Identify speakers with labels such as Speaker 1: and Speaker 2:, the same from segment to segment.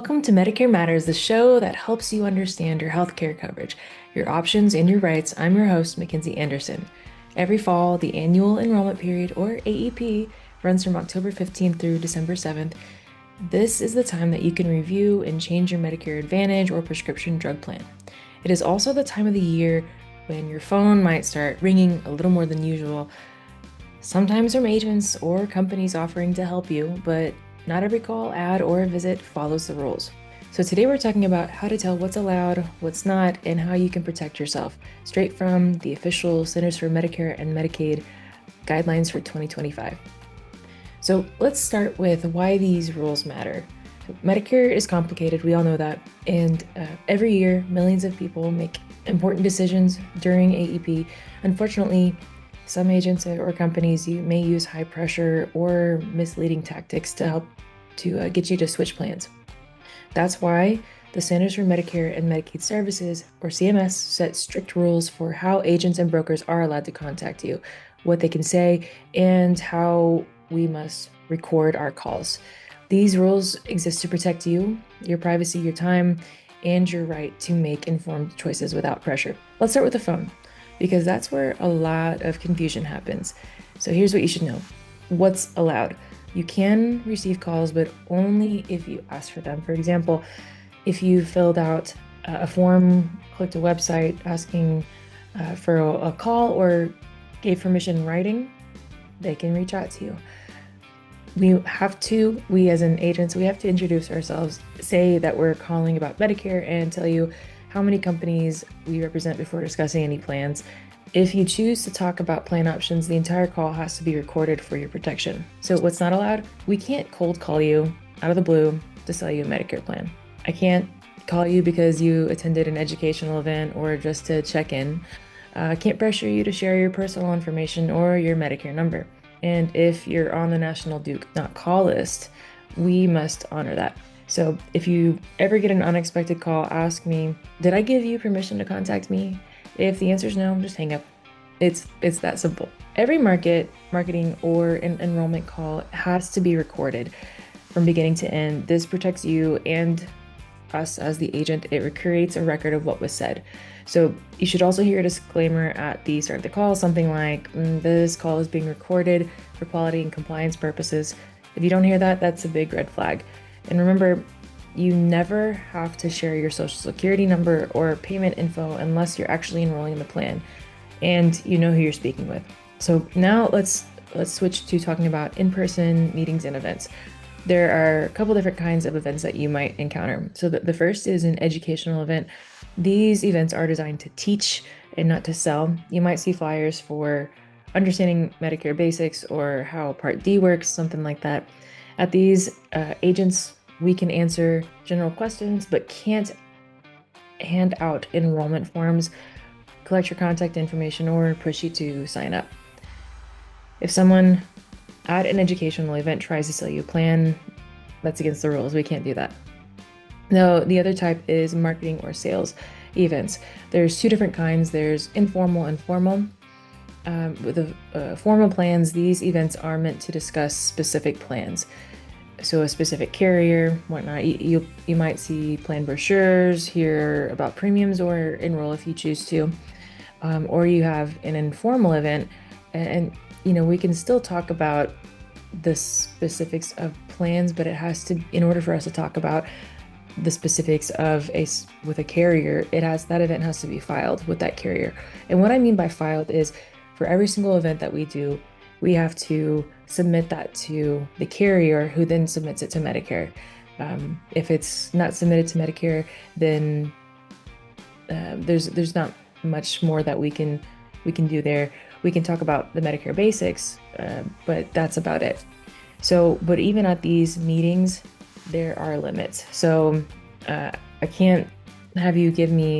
Speaker 1: Welcome to Medicare Matters, the show that helps you understand your healthcare coverage, your options, and your rights. I'm your host, Mackenzie Anderson. Every fall, the annual enrollment period, or AEP, runs from October 15th through December 7th. This is the time that you can review and change your Medicare Advantage or prescription drug plan. It is also the time of the year when your phone might start ringing a little more than usual, sometimes from agents or companies offering to help you, but not every call, ad, or visit follows the rules. So today we're talking about how to tell what's allowed, what's not, and how you can protect yourself, straight from the official Centers for Medicare and Medicaid guidelines for 2025. So let's start with why these rules matter. Medicare is complicated, we all know that, and every year millions of people make important decisions during AEP. Unfortunately, some agents or companies may use high pressure or misleading tactics to help to get you to switch plans. That's why the Centers for Medicare and Medicaid Services, or CMS, set strict rules for how agents and brokers are allowed to contact you, what they can say, and how we must record our calls. These rules exist to protect you, your privacy, your time, and your right to make informed choices without pressure. Let's start with the phone, because that's where a lot of confusion happens. So here's what you should know. What's allowed? You can receive calls, but only if you ask for them. For example, if you filled out a form, clicked a website asking for a call, or gave permission in writing, they can reach out to you. We as an agents, we have to introduce ourselves, say that we're calling about Medicare, and tell you how many companies we represent before discussing any plans. If you choose to talk about plan options, the entire call has to be recorded for your protection. So what's not allowed? We can't cold call you out of the blue to sell you a Medicare plan. I can't call you because you attended an educational event or just to check in. I can't pressure you to share your personal information or your Medicare number. And if you're on the National Do Not Call list, we must honor that. So if you ever get an unexpected call, ask me, did I give you permission to contact me? If the answer is no, just hang up. It's that simple. Every marketing, or an enrollment call has to be recorded from beginning to end. This protects you and us as the agent. It creates a record of what was said. So you should also hear a disclaimer at the start of the call, something like, this call is being recorded for quality and compliance purposes. If you don't hear that, that's a big red flag. And remember, you never have to share your social security number or payment info unless you're actually enrolling in the plan and you know who you're speaking with. So now let's switch to talking about in-person meetings and events. There are a couple different kinds of events that you might encounter. So the first is an educational event. These events are designed to teach and not to sell. You might see flyers for understanding Medicare basics or how Part D works, something like that. At these agents, we can answer general questions, but can't hand out enrollment forms, collect your contact information, or push you to sign up. If someone at an educational event tries to sell you a plan, that's against the rules. We can't do that. Now, the other type is marketing or sales events. There's two different kinds. There's informal and formal. With the formal plans, these events are meant to discuss specific plans. So a specific carrier, whatnot. You might see plan brochures, hear about premiums, or enroll if you choose to. Or you have an informal event, and we can still talk about the specifics of plans, but it has to, in order for us to talk about the specifics with a carrier, that event has to be filed with that carrier. And what I mean by filed is, for every single event that we do, we have to submit that to the carrier, who then submits it to Medicare. If it's not submitted to Medicare, then there's not much more that we can do there. We can talk about the Medicare basics, but that's about it. So, but even at these meetings, there are limits. So I can't have you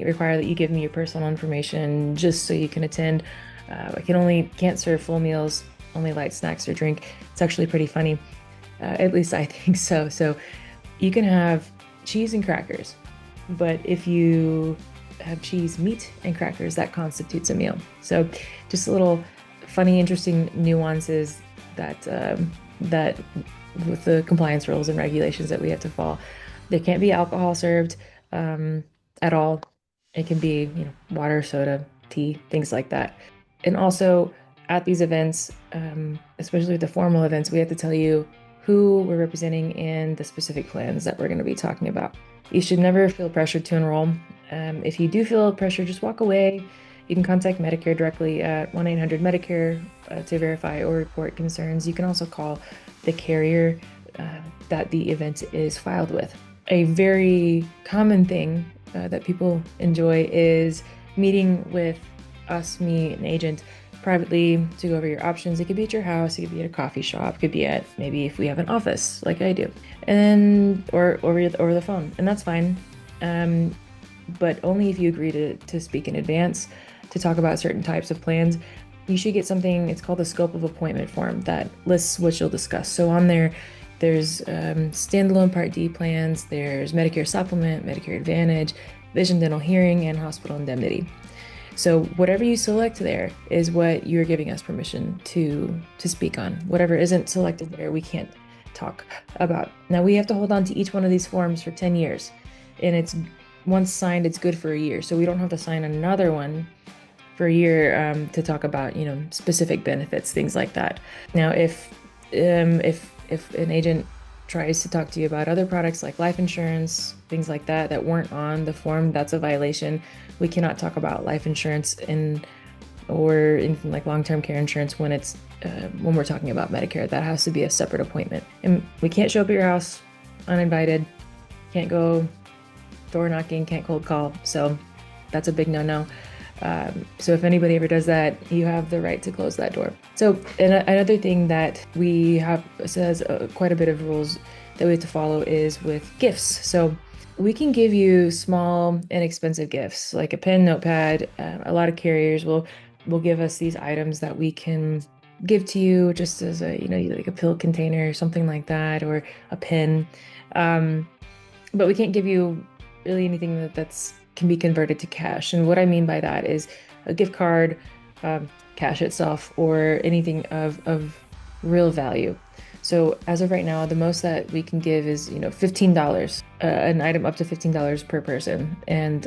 Speaker 1: require that you give me your personal information just so you can attend. I can't serve full meals, only light snacks or drink. It's actually pretty funny. At least I think so. So you can have cheese and crackers, but if you have cheese, meat, and crackers, that constitutes a meal. So just a little funny, interesting nuances that with the compliance rules and regulations that we have to follow. There can't be alcohol served at all. It can be, water, soda, tea, things like that. And also at these events, especially the formal events, we have to tell you who we're representing and the specific plans that we're going to be talking about. You should never feel pressured to enroll. If you do feel pressure, just walk away. You can contact Medicare directly at 1-800-Medicare to verify or report concerns. You can also call the carrier that the event is filed with. A very common thing that people enjoy is meeting with us, me, an agent, privately to go over your options. It could be at your house, it could be at a coffee shop, it could be at maybe if we have an office like I do, and or over the phone, and that's fine. But only if you agree to speak in advance to talk about certain types of plans. You should get something, it's called the scope of appointment form that lists what you'll discuss. So on there's standalone Part D plans, there's Medicare Supplement, Medicare Advantage, Vision, Dental, Hearing, and Hospital Indemnity. So whatever you select there is what you're giving us permission to speak on. Whatever isn't selected there, we can't talk about. Now we have to hold on to each one of these forms for 10 years. And it's once signed, it's good for a year. So we don't have to sign another one for a year to talk about, specific benefits, things like that. Now, if an agent tries to talk to you about other products like life insurance, things like that weren't on the form, that's a violation. We cannot talk about life insurance or anything like long-term care insurance when we're talking about Medicare. That has to be a separate appointment. And we can't show up at your house uninvited, can't go door knocking, can't cold call. So that's a big no-no. So if anybody ever does that, you have the right to close that door. So another thing that we have says quite a bit of rules that we have to follow is with gifts. So we can give you small, inexpensive gifts like a pen, notepad. A lot of carriers will give us these items that we can give to you just as like a pill container or something like that, or a pen. But we can't give you really anything that's can be converted to cash. And what I mean by that is a gift card, cash itself, or anything of real value. So as of right now, the most that we can give is, $15, an item up to $15 per person. And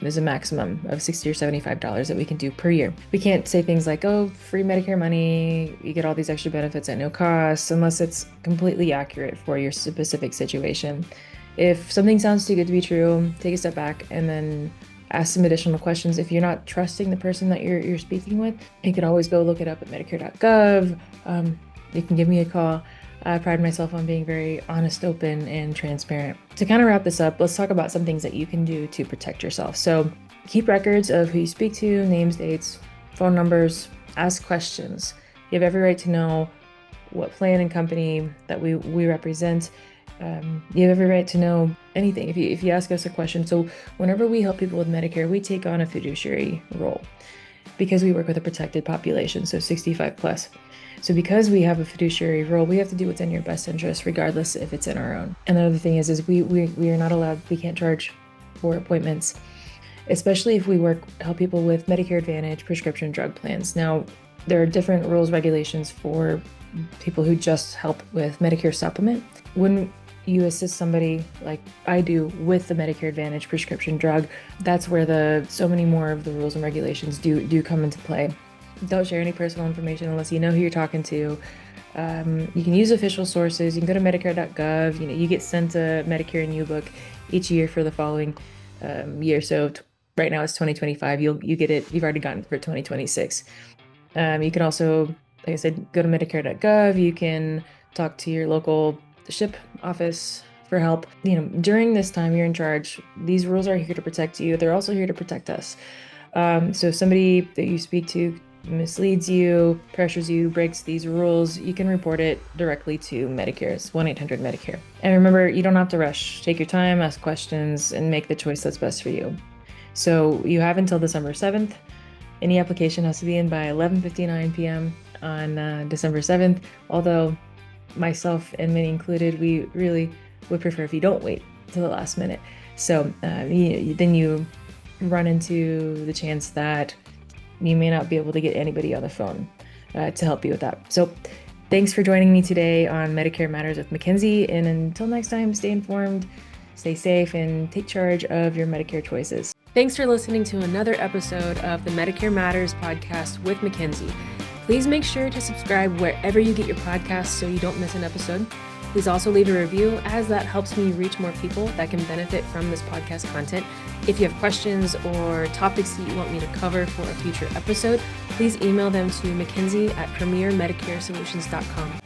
Speaker 1: there's a maximum of $60 or $75 that we can do per year. We can't say things like, oh, free Medicare money, you get all these extra benefits at no cost, unless it's completely accurate for your specific situation. If something sounds too good to be true, take a step back and then ask some additional questions. If you're not trusting the person that you're speaking with, you can always go look it up at medicare.gov. You can give me a call. I pride myself on being very honest, open, and transparent. To kind of wrap this up, let's talk about some things that you can do to protect yourself. So keep records of who you speak to, names, dates, phone numbers, ask questions. You have every right to know what plan and company that we represent. You have every right to know anything if you ask us a question. So whenever we help people with Medicare, we take on a fiduciary role because we work with a protected population, so 65 plus. So because we have a fiduciary role, we have to do what's in your best interest, regardless if it's in our own. And the other thing is we are not allowed, we can't charge for appointments, especially if we help people with Medicare Advantage prescription drug plans. Now, there are different rules, regulations for people who just help with Medicare Supplement. When you assist somebody like I do with the Medicare Advantage prescription drug, that's where so many more of the rules and regulations do come into play. Don't share any personal information unless you know who you're talking to. You can use official sources. You can go to medicare.gov. You get sent a Medicare new book each year for the following year. So right now it's 2025. You get it. You've already gotten it for 2026. You can also, like I said, go to medicare.gov. You can talk to your local SHIP office for help. During this time you're in charge, these rules are here to protect you. They're also here to protect us. So if somebody that you speak to misleads you, pressures you, breaks these rules, you can report it directly to Medicare. It's 1-800-Medicare. And remember, you don't have to rush. Take your time, ask questions, and make the choice that's best for you. So you have until December 7th. Any application has to be in by 11:59 p.m. on December 7th, although myself and many included, we really would prefer if you don't wait till the last minute. So then you run into the chance that you may not be able to get anybody on the phone to help you with that. So thanks for joining me today on Medicare Matters with Mackenzie. And until next time, stay informed, Stay safe and take charge of your Medicare choices. Thanks for listening to another episode of the Medicare Matters podcast with Mackenzie. Please make sure to subscribe wherever you get your podcasts so you don't miss an episode. Please also leave a review, as that helps me reach more people that can benefit from this podcast content. If you have questions or topics that you want me to cover for a future episode, please email them to Mackenzie@premiermedicaresolutions.com.